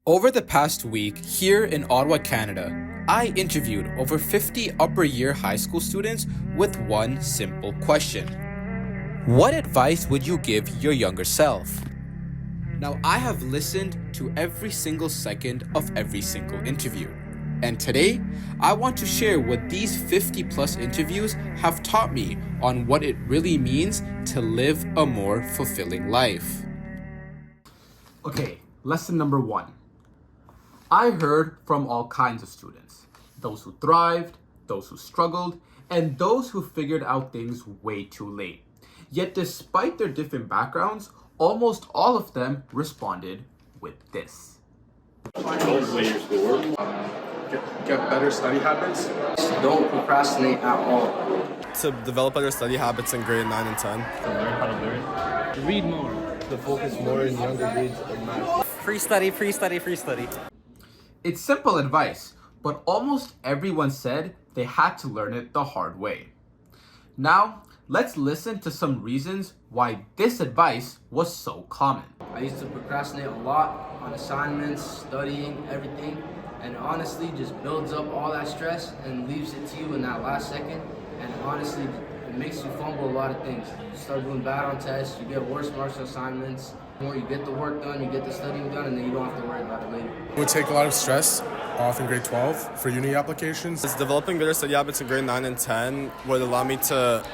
Over the past week, here in Ottawa, Canada, I interviewed over 50 upper year high school students with one simple question. What advice would you give your younger self? Now, I have listened to every single second of every single interview. And today, I want to share what these 50 plus interviews have taught me on what it really means to live a more fulfilling life. Okay, lesson number 1. I heard from all kinds of students, those who thrived, those who struggled, and those who figured out things way too late. Yet despite their different backgrounds, almost all of them responded with this. Don't play your schoolwork. Get better study habits. Don't procrastinate at all. To develop better study habits in grade 9 and 10. To learn how to learn. Read more. To focus more in younger grades of math. Free study. It's simple advice, but almost everyone said they had to learn it the hard way. Now, let's listen to some reasons why this advice was so common. I used to procrastinate a lot on assignments, studying, everything, and honestly just builds up all that stress and leaves it to you in that last second. And honestly, it makes you fumble a lot of things. You start doing bad on tests, you get worse marks on assignments. The more you get the work done, you get the studying done, and then you don't have to worry about it later. It would take a lot of stress off in grade 12 for uni applications. Developing better study habits in grade 9 and 10 would allow me to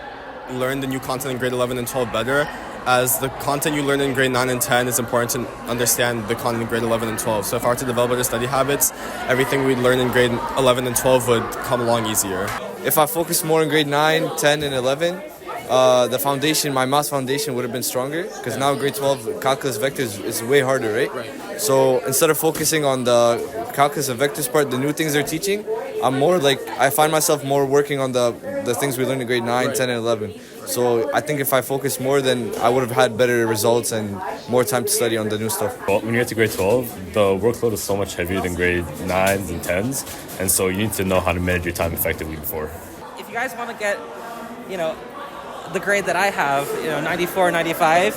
learn the new content in grade 11 and 12 better, as the content you learn in grade 9 and 10 is important to understand the content in grade 11 and 12. So if I were to develop better study habits, everything we learn in grade 11 and 12 would come along easier. If I focused more in grade 9, 10, and 11, the foundation, my math foundation would have been stronger, because now grade 12 calculus vectors is way harder, right? So instead of focusing on the calculus and vectors part, the new things they're teaching, I find myself more working on the things we learned in grade 9, 10, and 11. So I think if I focused more, then I would have had better results and more time to study on the new stuff. Well, when you get to grade 12, the workload is so much heavier than grade 9s and 10s, and so you need to know how to manage your time effectively before. If you guys want to get, the grade that I have, 94, 95,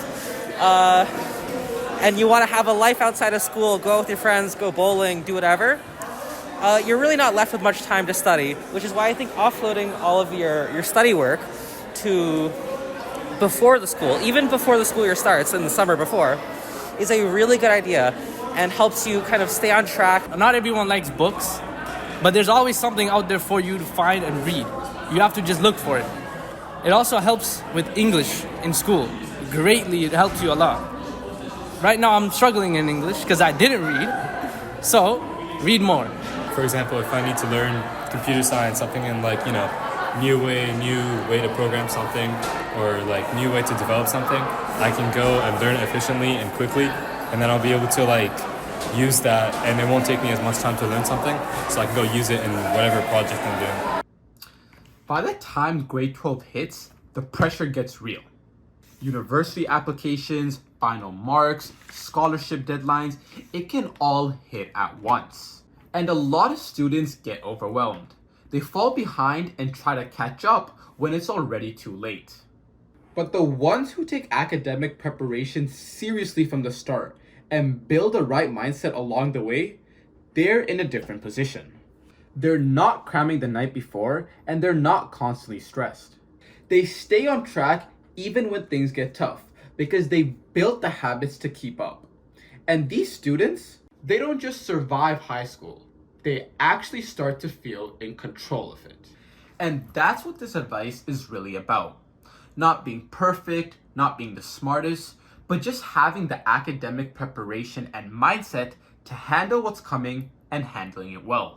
and you want to have a life outside of school, go out with your friends, go bowling, do whatever, you're really not left with much time to study, which is why I think offloading all of your study work to before the school, even before the school year starts in the summer before, is a really good idea and helps you kind of stay on track. Not everyone likes books, but there's always something out there for you to find and read. You have to just look for it. It also helps with English in school. Greatly, it helps you a lot. Right now, I'm struggling in English because I didn't read. So, read more. For example, if I need to learn computer science, something in new way to program something, or new way to develop something, I can go and learn it efficiently and quickly, and then I'll be able to use that, and it won't take me as much time to learn something, so I can go use it in whatever project I'm doing. By the time grade 12 hits, the pressure gets real. University applications, final marks, scholarship deadlines, it can all hit at once. And a lot of students get overwhelmed. They fall behind and try to catch up when it's already too late. But the ones who take academic preparation seriously from the start and build the right mindset along the way, they're in a different position. They're not cramming the night before, and they're not constantly stressed. They stay on track even when things get tough, because they built the habits to keep up. And these students, they don't just survive high school, they actually start to feel in control of it. And that's what this advice is really about. Not being perfect, not being the smartest, but just having the academic preparation and mindset to handle what's coming and handling it well.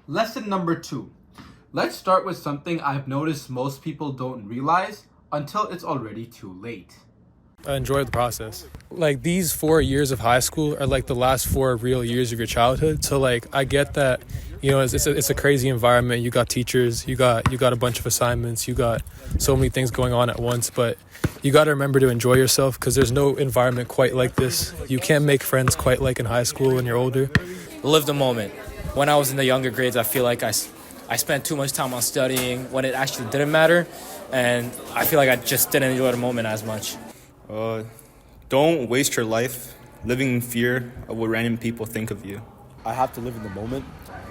Lesson number 2. Let's start with something I've noticed most people don't realize until it's already too late. Enjoy the process. These 4 years of high school are the last 4 real years of your childhood. So I get that, it's a crazy environment. You got teachers, you got a bunch of assignments, you got so many things going on at once, but you got to remember to enjoy yourself, because there's no environment quite like this. You can't make friends quite like in high school when you're older. Live the moment. When I was in the younger grades, I feel like I spent too much time on studying when it actually didn't matter, and I feel like I just didn't enjoy the moment as much. Don't waste your life living in fear of what random people think of you. I have to live in the moment.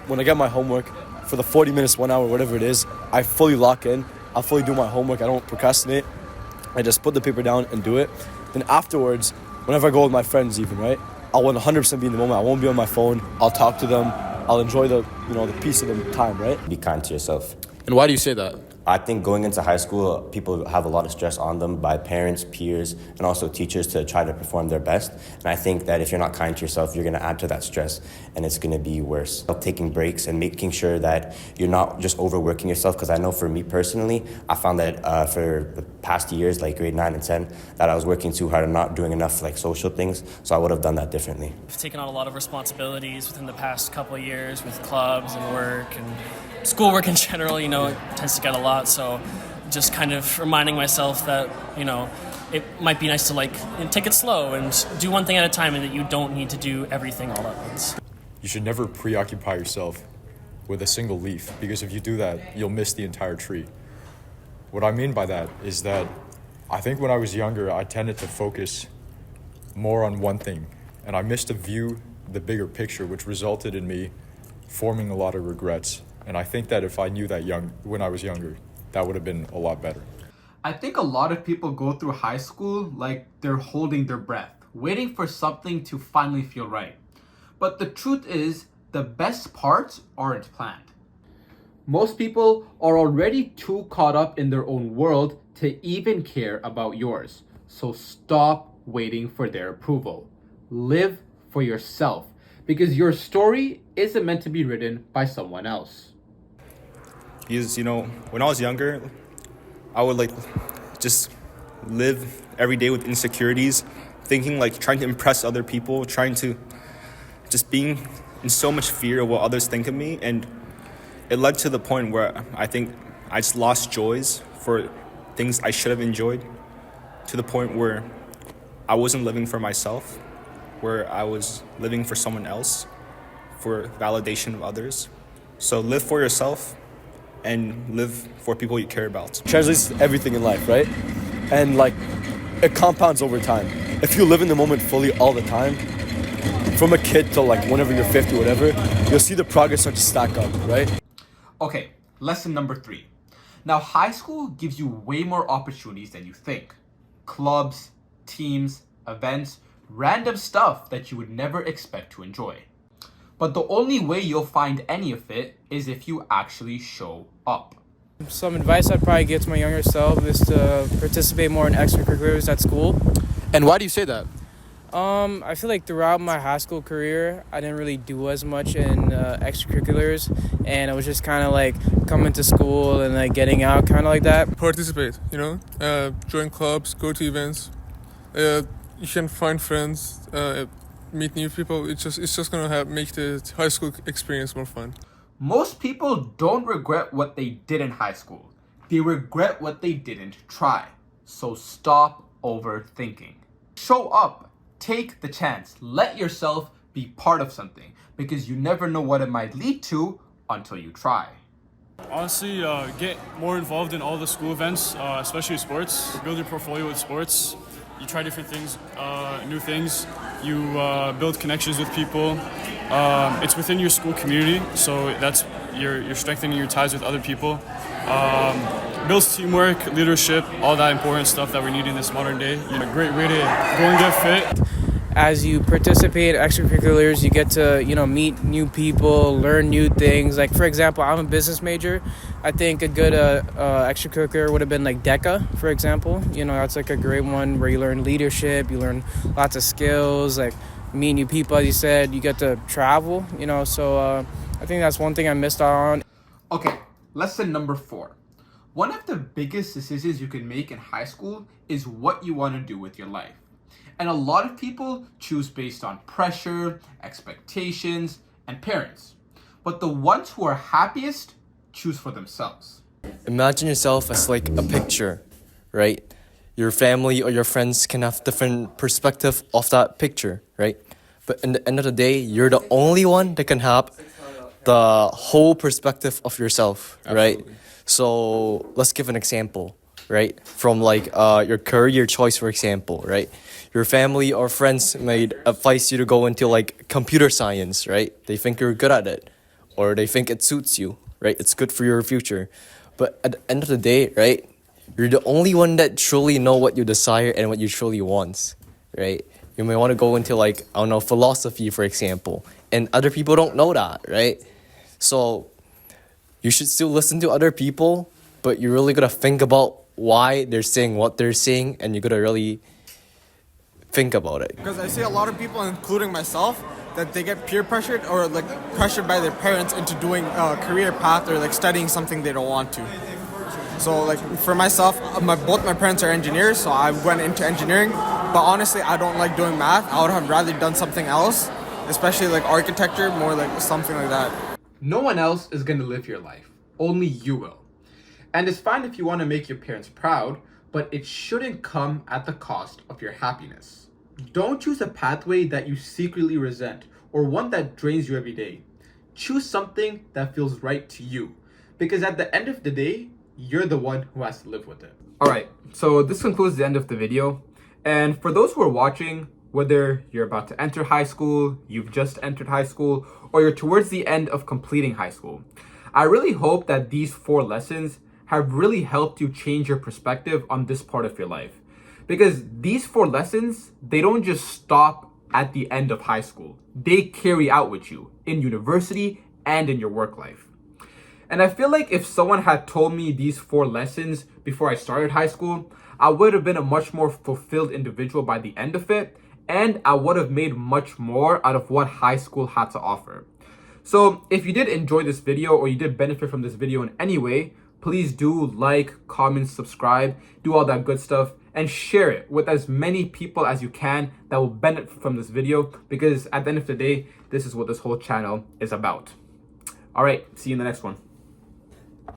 When I get my homework, for the 40 minutes, 1 hour, whatever it is, I fully lock in. I fully do my homework. I don't procrastinate. I just put the paper down and do it. Then afterwards, whenever I go with my friends even, right, I'll 100% be in the moment. I won't be on my phone. I'll talk to them. I'll enjoy the piece of the time, right? Be kind to yourself. And why do you say that? I think going into high school, people have a lot of stress on them by parents, peers, and also teachers to try to perform their best. And I think that if you're not kind to yourself, you're going to add to that stress, and it's going to be worse. Taking breaks and making sure that you're not just overworking yourself, because I know for me personally, I found that for the past years, like grade 9 and 10, that I was working too hard and not doing enough like social things, so I would have done that differently. I've taken on a lot of responsibilities within the past couple of years with clubs and work and schoolwork in general, it tends to get a lot, so just kind of reminding myself that, it might be nice to take it slow and do one thing at a time and that you don't need to do everything all at once. You should never preoccupy yourself with a single leaf, because if you do that, you'll miss the entire tree. What I mean by that is that I think when I was younger, I tended to focus more on one thing, and I missed to view the bigger picture, which resulted in me forming a lot of regrets. And I think that if I knew that when I was younger, that would have been a lot better. I think a lot of people go through high school like they're holding their breath, waiting for something to finally feel right. But the truth is, the best parts aren't planned. Most people are already too caught up in their own world to even care about yours. So stop waiting for their approval. Live for yourself, because your story isn't meant to be written by someone else. Because, when I was younger, I would just live every day with insecurities, thinking trying to impress other people, trying to just being in so much fear of what others think of me. And it led to the point where I think I just lost joys for things I should have enjoyed, to the point where I wasn't living for myself, where I was living for someone else, for validation of others. So live for yourself and live for people you care about. Translates to everything in life, right? And it compounds over time. If you live in the moment fully all the time, from a kid to whenever you're 50, whatever, you'll see the progress start to stack up, right? Okay, lesson number 3. Now, high school gives you way more opportunities than you think. Clubs, teams, events, random stuff that you would never expect to enjoy. But the only way you'll find any of it is if you actually show up. Some advice I'd probably give to my younger self is to participate more in extracurriculars at school. And why do you say that? I feel like throughout my high school career, I didn't really do as much in extracurriculars, and I was just kind of coming to school and getting out, kind of like that. Participate, join clubs, go to events. You can find friends, meet new people. It's just gonna make the high school experience more fun. Most people don't regret what they did in high school. They regret what they didn't try. So stop overthinking. Show up. Take the chance. Let yourself be part of something, because you never know what it might lead to until you try. Honestly, get more involved in all the school events, especially sports. Build your portfolio with sports. You try different things, new things. You build connections with people. It's within your school community, so that's you're strengthening your ties with other people. Builds teamwork, leadership, all that important stuff that we need in this modern day. A great way to go and get fit. As you participate in extracurriculars, you get to, meet new people, learn new things. For example, I'm a business major. I think a good extracurricular would have been DECA, for example. That's a great one where you learn leadership, you learn lots of skills, meet new people, as you said. You get to travel, so I think that's one thing I missed out on. Okay, lesson number 4. One of the biggest decisions you can make in high school is what you want to do with your life. And a lot of people choose based on pressure, expectations, and parents. But the ones who are happiest choose for themselves. Imagine yourself as a picture, right? Your family or your friends can have different perspective of that picture, right? But in the end of the day, you're the only one that can have the whole perspective of yourself, right? So let's give an example. right? From like your career choice, for example, right? Your family or friends might advise you to go into like computer science, right? They think you're good at it, or they think it suits you, right? It's good for your future. But at the end of the day, right? You're the only one that truly know what you desire and what you truly want, right? You may want to go into like, I don't know, philosophy, for example, and other people don't know that, right? So you should still listen to other people, but you really gotta think about why they're saying what they're saying, and you gotta really think about it. Because I see a lot of people, including myself, that they get peer pressured or like pressured by their parents into doing a career path or like studying something they don't want to. So like for myself, both my parents are engineers, so I went into engineering. But honestly, I don't like doing math. I would have rather done something else, especially like architecture, more like something like that. No one else is going to live your life. Only you will. And it's fine if you want to make your parents proud, but it shouldn't come at the cost of your happiness. Don't choose a pathway that you secretly resent or one that drains you every day. Choose something that feels right to you, because at the end of the day, you're the one who has to live with it. Alright, so this concludes the end of the video. And for those who are watching, whether you're about to enter high school, you've just entered high school, or you're towards the end of completing high school, I really hope that these 4 lessons have really helped you change your perspective on this part of your life. Because these 4 lessons, they don't just stop at the end of high school. They carry out with you in university and in your work life. And I feel like if someone had told me these 4 lessons before I started high school, I would have been a much more fulfilled individual by the end of it, and I would have made much more out of what high school had to offer. So if you did enjoy this video or you did benefit from this video in any way, please do like, comment, subscribe, do all that good stuff, and share it with as many people as you can that will benefit from this video, because at the end of the day, this is what this whole channel is about. All right, see you in the next one.